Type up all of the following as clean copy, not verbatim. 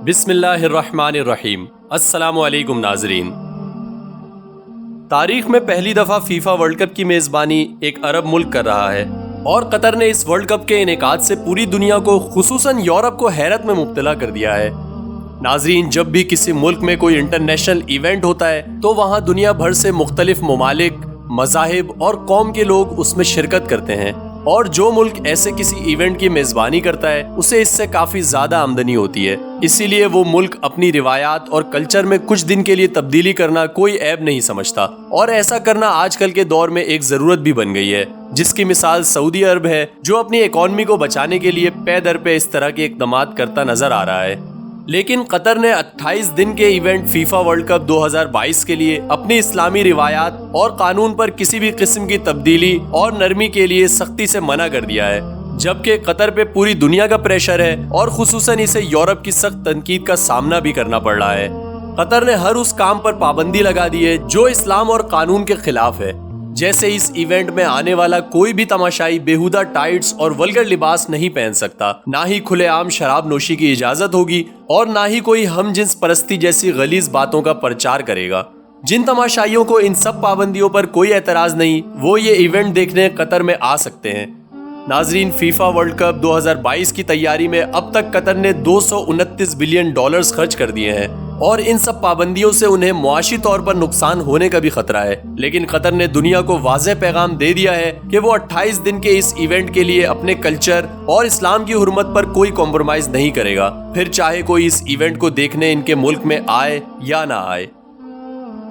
بسم اللہ الرحمن الرحیم۔ السلام علیکم ناظرین۔ تاریخ میں پہلی دفعہ فیفا ورلڈ کپ کی میزبانی ایک عرب ملک کر رہا ہے اور قطر نے اس ورلڈ کپ کے انعقاد سے پوری دنیا کو خصوصاً یورپ کو حیرت میں مبتلا کر دیا ہے۔ ناظرین، جب بھی کسی ملک میں کوئی انٹرنیشنل ایونٹ ہوتا ہے تو وہاں دنیا بھر سے مختلف ممالک، مذاہب اور قوم کے لوگ اس میں شرکت کرتے ہیں، اور جو ملک ایسے کسی ایونٹ کی میزبانی کرتا ہے اسے اس سے کافی زیادہ آمدنی ہوتی ہے۔ اسی لیے وہ ملک اپنی روایات اور کلچر میں کچھ دن کے لیے تبدیلی کرنا کوئی عیب نہیں سمجھتا، اور ایسا کرنا آج کل کے دور میں ایک ضرورت بھی بن گئی ہے، جس کی مثال سعودی عرب ہے، جو اپنی اکانومی کو بچانے کے لیے پے در پے اس طرح کے اقدامات کرتا نظر آ رہا ہے۔ لیکن قطر نے 28 دن کے ایونٹ فیفا ورلڈ کپ 2022 کے لیے اپنی اسلامی روایات اور قانون پر کسی بھی قسم کی تبدیلی اور نرمی کے لیے سختی سے منع کر دیا ہے، جبکہ قطر پہ پوری دنیا کا پریشر ہے اور خصوصاً اسے یورپ کی سخت تنقید کا سامنا بھی کرنا پڑ رہا ہے۔ قطر نے ہر اس کام پر پابندی لگا دی ہے جو اسلام اور قانون کے خلاف ہے، جیسے اس ایونٹ میں آنے والا کوئی بھی تماشائی بیہودہ ٹائٹس اور ولگر لباس نہیں پہن سکتا، نہ ہی کھلے عام شراب نوشی کی اجازت ہوگی، اور نہ ہی کوئی ہم جنس پرستی جیسی غلیظ باتوں کا پرچار کرے گا۔ جن تماشائیوں کو ان سب پابندیوں پر کوئی اعتراض نہیں، وہ یہ ایونٹ دیکھنے قطر میں آ سکتے ہیں۔ ناظرین، فیفا ورلڈ کپ 2022 کی تیاری میں اب تک قطر نے $229 بلین خرچ کر دیے ہیں، اور ان سب پابندیوں سے انہیں معاشی طور پر نقصان ہونے کا بھی خطرہ ہے، لیکن قطر نے دنیا کو واضح پیغام دے دیا ہے کہ وہ 28 دن کے اس ایونٹ کے لیے اپنے کلچر اور اسلام کی حرمت پر کوئی کمپرومائز نہیں کرے گا، پھر چاہے کوئی اس ایونٹ کو دیکھنے ان کے ملک میں آئے یا نہ آئے۔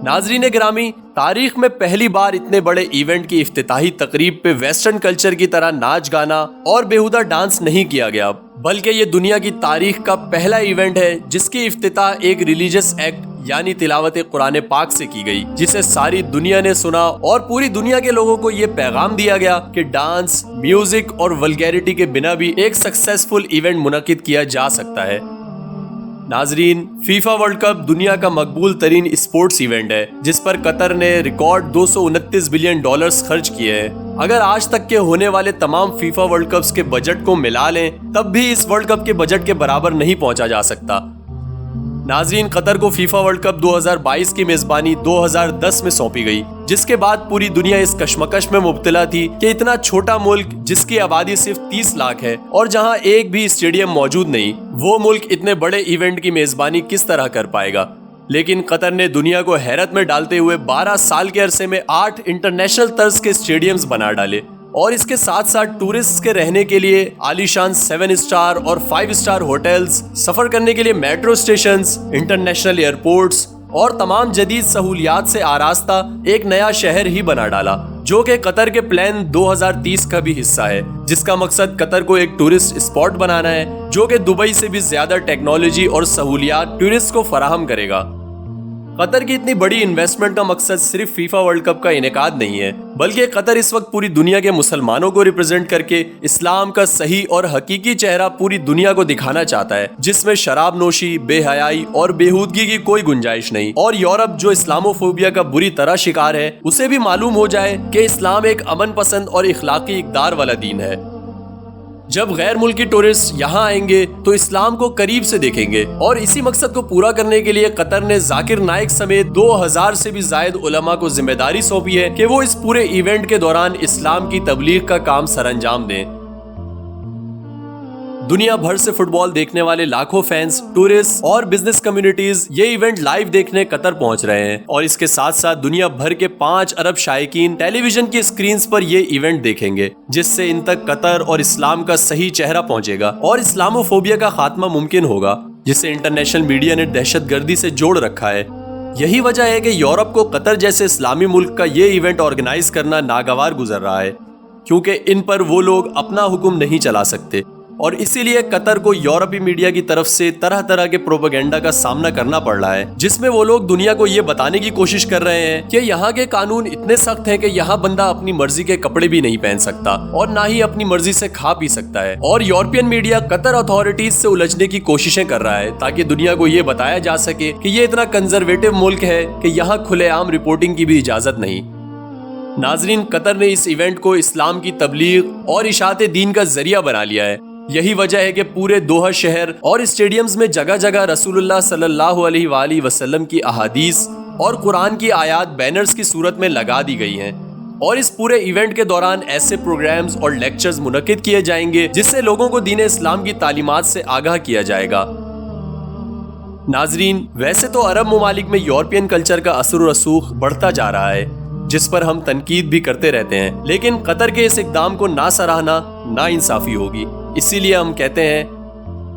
ناظرین گرامی، تاریخ میں پہلی بار اتنے بڑے ایونٹ کی افتتاحی تقریب پہ ویسٹرن کلچر کی طرح ناچ گانا اور بیہودہ ڈانس نہیں کیا گیا، بلکہ یہ دنیا کی تاریخ کا پہلا ایونٹ ہے جس کی افتتاح ایک ریلیجس ایکٹ یعنی تلاوت قرآن پاک سے کی گئی، جسے ساری دنیا نے سنا اور پوری دنیا کے لوگوں کو یہ پیغام دیا گیا کہ ڈانس، میوزک اور ولگیرٹی کے بنا بھی ایک سکسیسفل ایونٹ منعقد کیا جا سکتا ہے۔ ناظرین، فیفا ورلڈ کپ دنیا کا مقبول ترین اسپورٹس ایونٹ ہے جس پر قطر نے ریکارڈ $229 بلین خرچ کیے ہیں۔ اگر آج تک کے ہونے والے تمام فیفا ورلڈ کپس کے بجٹ کو ملا لیں تب بھی اس ورلڈ کپ کے بجٹ کے برابر نہیں پہنچا جا سکتا۔ ناظرین، قطر کو فیفا ورلڈ کپ 2022 کی میزبانی 2010 میں سونپی گئی، جس کے بعد پوری دنیا اس کشمکش میں مبتلا تھی کہ اتنا چھوٹا ملک جس کی آبادی صرف 30 لاکھ ہے اور جہاں ایک بھی اسٹیڈیم موجود نہیں، وہ ملک اتنے بڑے ایونٹ کی میزبانی کس طرح کر پائے گا۔ لیکن قطر نے دنیا کو حیرت میں ڈالتے ہوئے 12 سال کے عرصے میں 8 انٹرنیشنل طرز کے اسٹیڈیمز بنا ڈالے، اور اس کے ساتھ ساتھ ٹورسٹ کے رہنے کے لیے عالیشان 7 اسٹار اور 5 اسٹار ہوٹلز، سفر کرنے کے لیے میٹرو اسٹیشنز، انٹرنیشنل ایئرپورٹس اور تمام جدید سہولیات سے آراستہ ایک نیا شہر ہی بنا ڈالا، جو کہ قطر کے پلان 2030 کا بھی حصہ ہے، جس کا مقصد قطر کو ایک ٹورسٹ اسپاٹ بنانا ہے جو کہ دبئی سے بھی زیادہ ٹیکنالوجی اور سہولیات ٹورسٹ کو فراہم کرے گا۔ قطر کی اتنی بڑی انویسٹمنٹ کا مقصد صرف فیفا ورلڈ کپ کا انعقاد نہیں ہے، بلکہ قطر اس وقت پوری دنیا کے مسلمانوں کو ریپرزینٹ کر کے اسلام کا صحیح اور حقیقی چہرہ پوری دنیا کو دکھانا چاہتا ہے، جس میں شراب نوشی، بے حیائی اور بےہودگی کی کوئی گنجائش نہیں، اور یورپ جو اسلاموفوبیا کا بری طرح شکار ہے اسے بھی معلوم ہو جائے کہ اسلام ایک امن پسند اور اخلاقی اقدار والا دین ہے۔ جب غیر ملکی ٹورسٹ یہاں آئیں گے تو اسلام کو قریب سے دیکھیں گے، اور اسی مقصد کو پورا کرنے کے لیے قطر نے ذاکر نائک سمیت 2000 سے بھی زائد علماء کو ذمہ داری سونپی ہے کہ وہ اس پورے ایونٹ کے دوران اسلام کی تبلیغ کا کام سر انجام دیں۔ دنیا بھر سے فٹ بال دیکھنے والے لاکھوں فینس، ٹورسٹ اور بزنس کمیونٹیز یہ ایونٹ لائیو دیکھنے قطر پہنچ رہے ہیں، اور اس کے ساتھ ساتھ دنیا بھر کے 5 ارب شائقین ٹیلی ویژن کی اسکرینز پر یہ ایونٹ دیکھیں گے، جس سے ان تک قطر اور اسلام کا صحیح چہرہ پہنچے گا اور اسلاموفوبیا کا خاتمہ ممکن ہوگا، جسے انٹرنیشنل میڈیا نے دہشت گردی سے جوڑ رکھا ہے۔ یہی وجہ ہے کہ یورپ کو قطر جیسے اسلامی ملک کا یہ ایونٹ آرگنائز کرنا ناگوار گزر رہا ہے، کیونکہ ان پر وہ لوگ اپنا حکم نہیں چلا سکتے، اور اسی لیے قطر کو یورپی میڈیا کی طرف سے طرح طرح کے پروپیگنڈا کا سامنا کرنا پڑ رہا ہے، جس میں وہ لوگ دنیا کو یہ بتانے کی کوشش کر رہے ہیں کہ یہاں کے قانون اتنے سخت ہیں کہ یہاں بندہ اپنی مرضی کے کپڑے بھی نہیں پہن سکتا اور نہ ہی اپنی مرضی سے کھا پی سکتا ہے، اور یورپین میڈیا قطر اتھارٹیز سے الجھنے کی کوششیں کر رہا ہے تاکہ دنیا کو یہ بتایا جا سکے کہ یہ اتنا کنزرویٹو ملک ہے کہ یہاں کھلے عام رپورٹنگ کی بھی اجازت نہیں۔ ناظرین، قطر نے اس ایونٹ کو اسلام کی تبلیغ اور اشاعت دین کا ذریعہ بنا لیا ہے، یہی وجہ ہے کہ پورے دوحہ شہر اور اسٹیڈیمز میں جگہ جگہ رسول اللہ صلی اللہ علیہ وآلہ وسلم کی احادیث اور قرآن کی آیات بینرز کی صورت میں لگا دی گئی ہیں، اور اس پورے ایونٹ کے دوران ایسے پروگرامز اور لیکچرز منعقد کیے جائیں گے جس سے لوگوں کو دین اسلام کی تعلیمات سے آگاہ کیا جائے گا۔ ناظرین، ویسے تو عرب ممالک میں یورپین کلچر کا اثر و رسوخ بڑھتا جا رہا ہے، جس پر ہم تنقید بھی کرتے رہتے ہیں، لیکن قطر کے اس اقدام کو نہ سراہنا نا انصافی ہوگی۔ اسی لیے ہم کہتے ہیں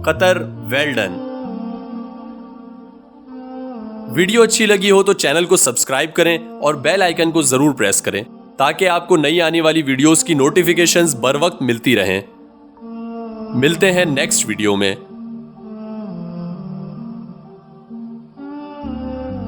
قطر ویل ڈن۔ ویڈیو اچھی لگی ہو تو چینل کو سبسکرائب کریں اور بیل آئیکن کو ضرور پریس کریں تاکہ آپ کو نئی آنے والی ویڈیوز کی نوٹیفیکیشنز بر وقت ملتی رہیں۔ ملتے ہیں نیکسٹ ویڈیو میں۔